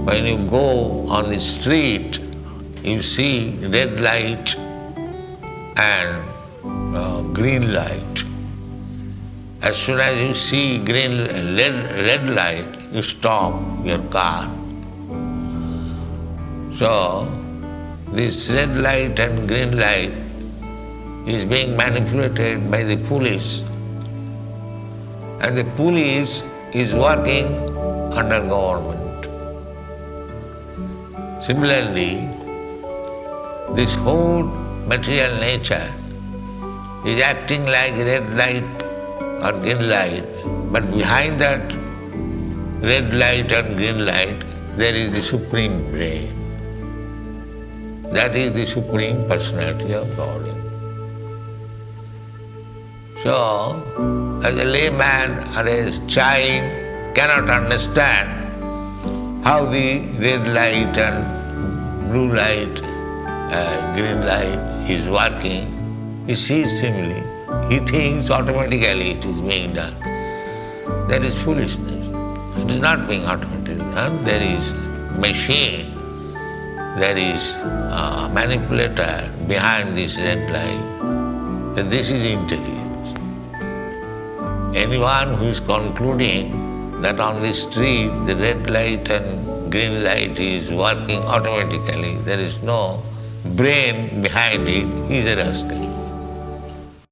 When you go on the street, you see red light and green light. As soon as you see red light, you stop your car. So, this red light and green light is being manipulated by the police. And the police is working under government. Similarly, this whole material nature is acting like red light or green light, but behind that red light and green light, there is the Supreme Brain. That is the Supreme Personality of Godhead. So, as a layman or a child cannot understand how the red light and blue light, green light is working, he sees simply. He thinks automatically it is being done. That is foolishness. It is not being automatically done. There is machine, there is a manipulator behind this red light. And this is intelligence. Anyone who is concluding that on the street the red light and green light is working automatically, there is no brain behind it, he is a rascal.